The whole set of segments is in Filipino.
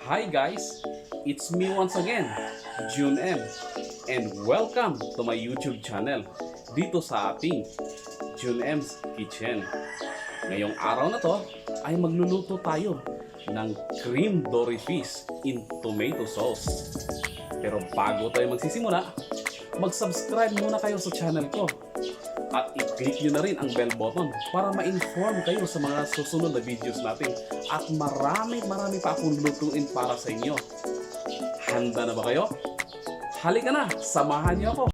Hi guys, it's me once again, June M. And welcome to my YouTube channel dito sa ating June M's Kitchen. Ngayong araw na to ay magluluto tayo ng cream dory fish in tomato sauce. Pero bago tayo magsisimula, mag-subscribe muna kayo sa channel ko. At i-click nyo na rin ang bell button para ma-inform kayo sa mga susunod na videos natin. At marami pa akong lutuin para sa inyo. Handa na ba kayo? Halika na, samahan niyo ako!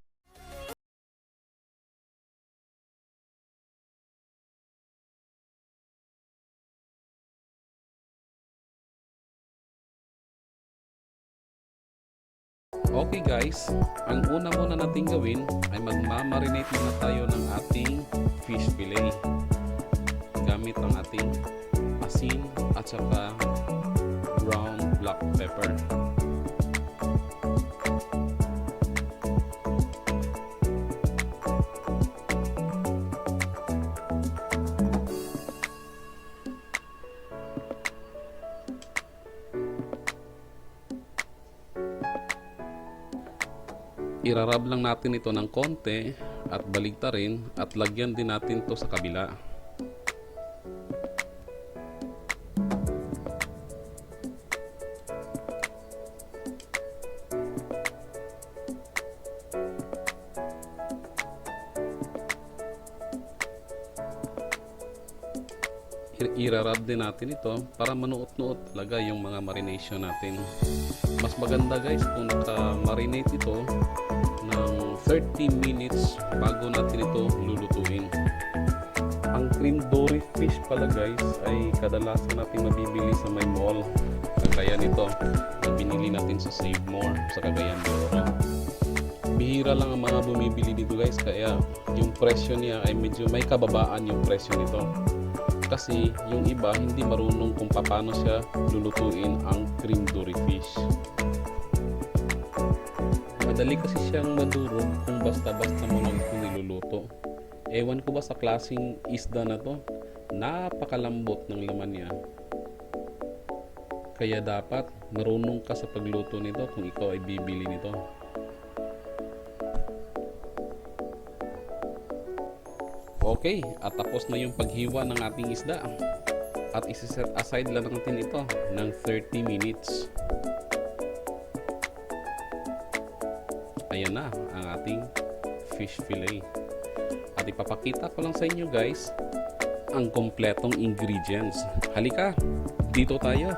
Okay guys, ang una muna natin gawin ay magmamarinate muna tayo ng ating fish fillet gamit ang ating asin at saka ground black pepper. Irarab lang natin ito ng konti at baligtarin at lagyan din natin to sa kabila. Irarab din natin ito para manuot-nuot talaga yung mga marination natin. Mas maganda guys kung naka-marinate ito ng 30 minutes bago natin ito lulutuin. Ang cream dory fish pala guys ay kadalasan natin mabibili sa may mall. Kagaya nito na binili natin sa Save More sa Cagayan de Oro. Bihira lang ang mga bumibili dito guys, kaya yung presyo niya ay medyo may kababaan yung presyo nito. Kasi yung iba hindi marunong kung paano siya lulutuin ang cream dory fish. Madali kasi siyang madurog kung basta-basta mo lang ito niluluto. Ewan ko ba sa klaseng isda na to, napakalambot ng laman niya. Kaya dapat marunong ka sa pagluto nito kung ikaw ay bibili nito. Okay, at tapos na yung paghiwa ng ating isda. At isi-set aside lang natin ito ng 30 minutes. Ayan na ang ating fish fillet. At ipapakita ko lang sa inyo guys ang kompletong ingredients. Halika, dito tayo.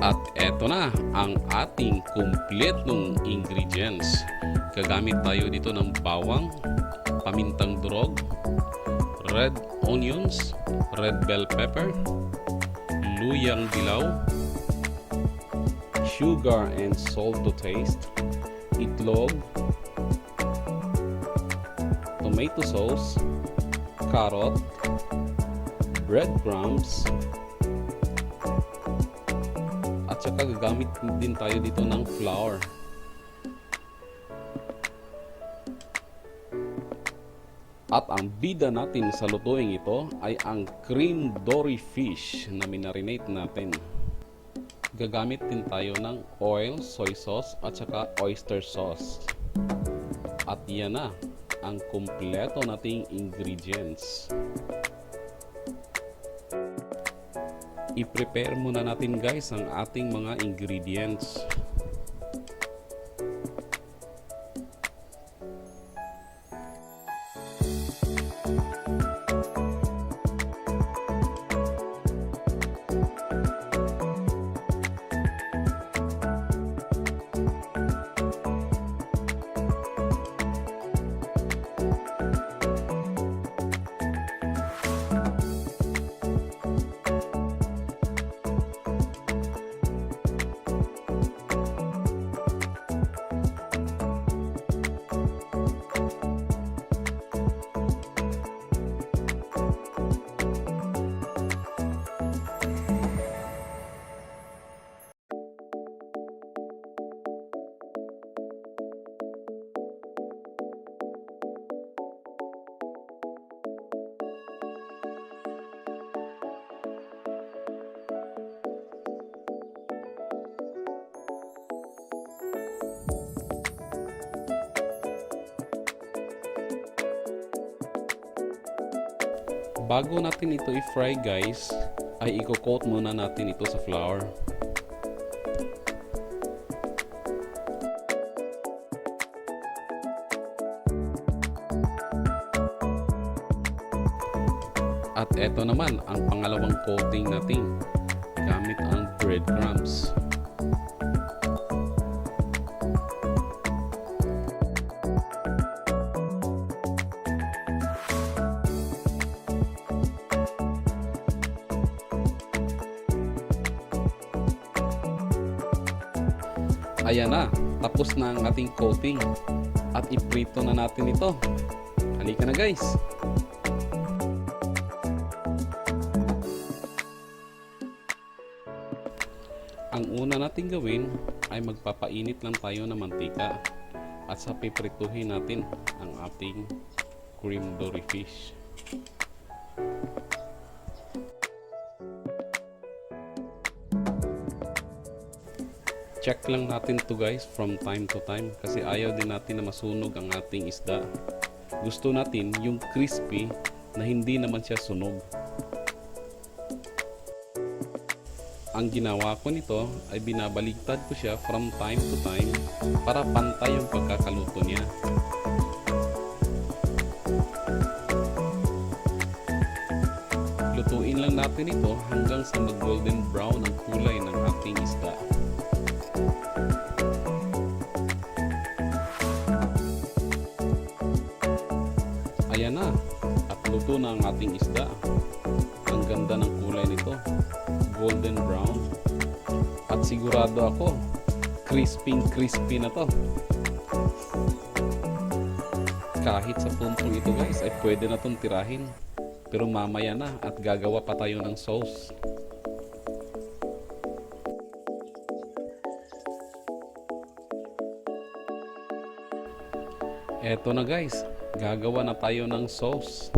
At eto na ang ating kompletong ingredients. Gagamit tayo dito ng bawang, pamintang durog, red onions, red bell pepper, luyang dilaw, sugar and salt to taste, itlog, tomato sauce, carrot, breadcrumbs, at saka gagamit din tayo dito ng flour. At ang bida natin sa lutuing ito ay ang cream dory fish na minarinate natin. Gagamit din tayo ng oil, soy sauce at saka oyster sauce. At yan na ang kumpleto nating ingredients. I-prepare muna natin guys ang ating mga ingredients. Bago natin ito i-fry guys, ay i-coat muna natin ito sa flour. At eto naman ang pangalawang coating natin gamit ang breadcrumbs. Ayan na, tapos na ang ating coating at iprito na natin ito. Halika na guys! Ang una natin gawin ay magpapainit lang tayo ng mantika at sa piprituhin natin ang ating cream dory fish. Check lang natin to guys from time to time kasi ayaw din natin na masunog ang ating isda. Gusto natin yung crispy na hindi naman siya sunog. Ang ginawa ko nito ay binabaligtad ko siya from time to time para pantay yung pagkakaluto niya. Lutuin lang natin ito hanggang sa mag-golden brown ang kulay ng ating isda. Ayan na, at luto na ang ating isda. Ang ganda ng kulay nito, golden brown, at sigurado ako crispy na to. Kahit sa puntong ito guys ay pwede na itong tirahin, pero mamaya na at gagawa pa tayo ng sauce. Eto na guys, gagawa na tayo ng sauce.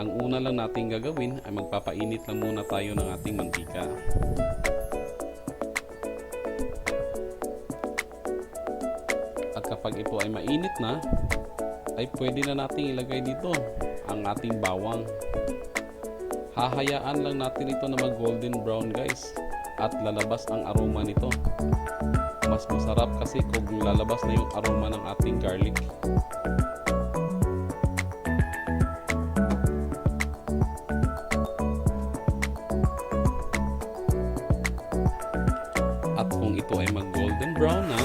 Ang una lang natin gagawin ay magpapainit lang muna tayo ng ating mantika. At kapag ito ay mainit na, ay pwede na natin ilagay dito ang ating bawang. Hahayaan lang natin ito na mag golden brown guys at lalabas ang aroma nito. Mas masarap kasi kung lalabas na yung aroma ng ating garlic. At kung ito ay mag golden brown na,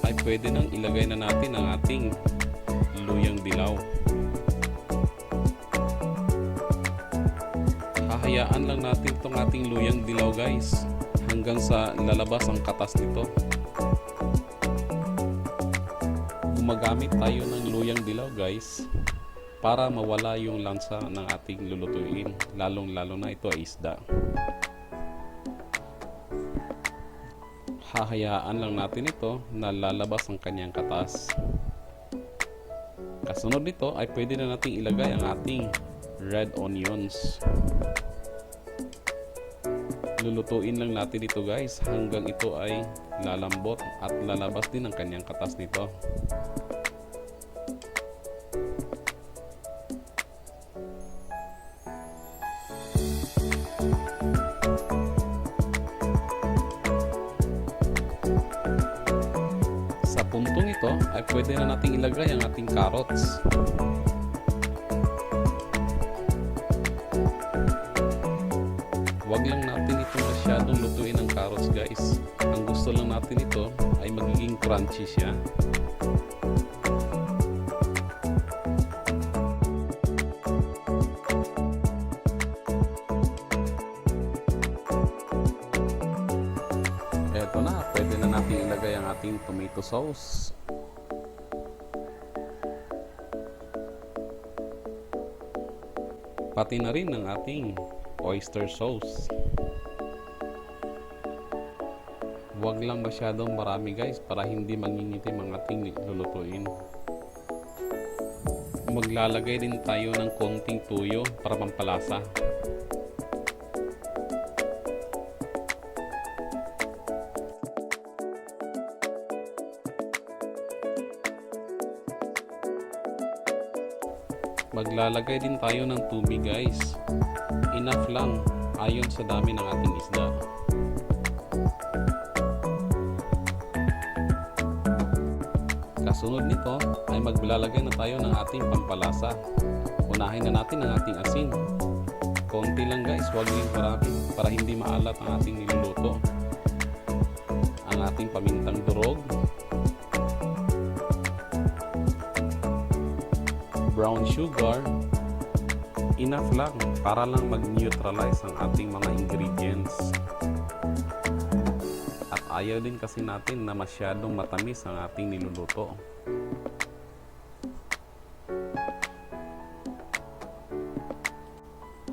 ay pwede nang ilagay na natin ang ating luyang dilaw. Hahayaan lang natin itong ating luyang dilaw guys hanggang sa lalabas ang katas nito. Gumagamit tayo ng luyang dilaw guys para mawala yung lansa ng ating lulutuin, lalong lalo na ito ay isda. Hahayaan lang natin ito na lalabas ang kanyang katas. Kasunod nito ay pwede na nating ilagay ang ating red onions. Lulutuin lang natin ito guys hanggang ito ay lalambot at lalabas din ang kanyang katas nito. Sa puntong ito ay pwede na nating ilagay ang ating carrots. Huwag lang natin ito masyadong lutuin ang carrots guys. Ang gusto lang natin ito ay magiging crunchy siya. Eto na, pwede na natin ilagay ang ating tomato sauce. Pati na rin ang ating oyster sauce. Huwag lang masyadong marami guys para hindi mangingitim ang ating lulutuin. Maglalagay din tayo ng konting tuyo para pampalasa. Maglalagay din tayo ng tubig guys. Enough lang ayon sa dami ng ating isda. Kasunod nito ay maglalagay na tayo ng ating pampalasa. Unahin na natin ang ating asin. Konti lang guys, huwag din marami para hindi maalat ang ating niluluto. Ang ating pamintang durog, brown sugar, enough lang para lang mag-neutralize ang ating mga ingredients. At ayaw din kasi natin na masyadong matamis ang ating niluluto.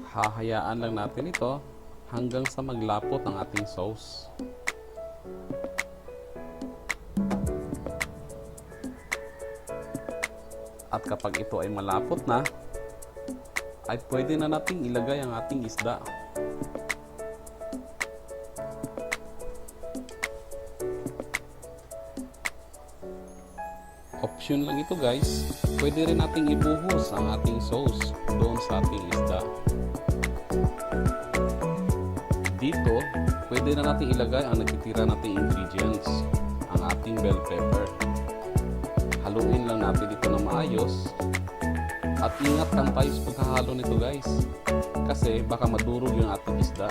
Hahayaan lang natin ito hanggang sa maglapot ang ating sauce. At kapag ito ay malapot na, ay pwede na nating ilagay ang ating isda. Option lang ito guys. Pwede rin nating ibuhos ang ating sauce doon sa ating isda. Dito, pwede na natin ilagay ang nagtitira nating ingredients, ang ating bell pepper. Haluin lang natin ito na maayos. At ingat lang tayo sa pagkahalo nito guys, kasi baka madurog yung ating isda.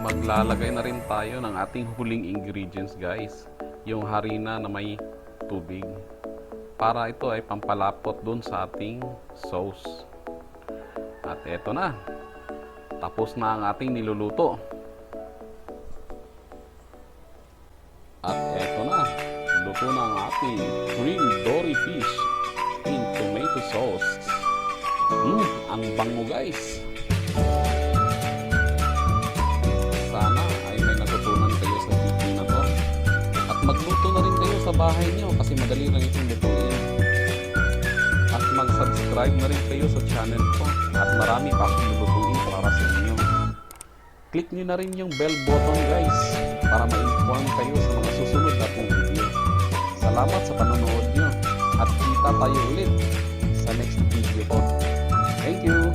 Maglalagay na rin tayo ng ating huling ingredients guys, yung harina na may tubig, para ito ay pampalapot dun sa ating sauce. At eto na, tapos na ang ating niluluto. At eto na, luto na ang ating cream dory fish in tomato sauce. Ang bango guys. Sana ay may natutunan kayo sa video na to. At magluto na rin kayo sa bahay niyo kasi madali lang itong lutuin. At mag-subscribe na rin kayo sa channel ko at marami pa akong lulutuin para sa inyo. Click nyo na rin yung bell button guys para ma-inform kayo sa mga susunod na pong video. Salamat sa panonood nyo at kita tayo ulit sa next video ko. Thank you!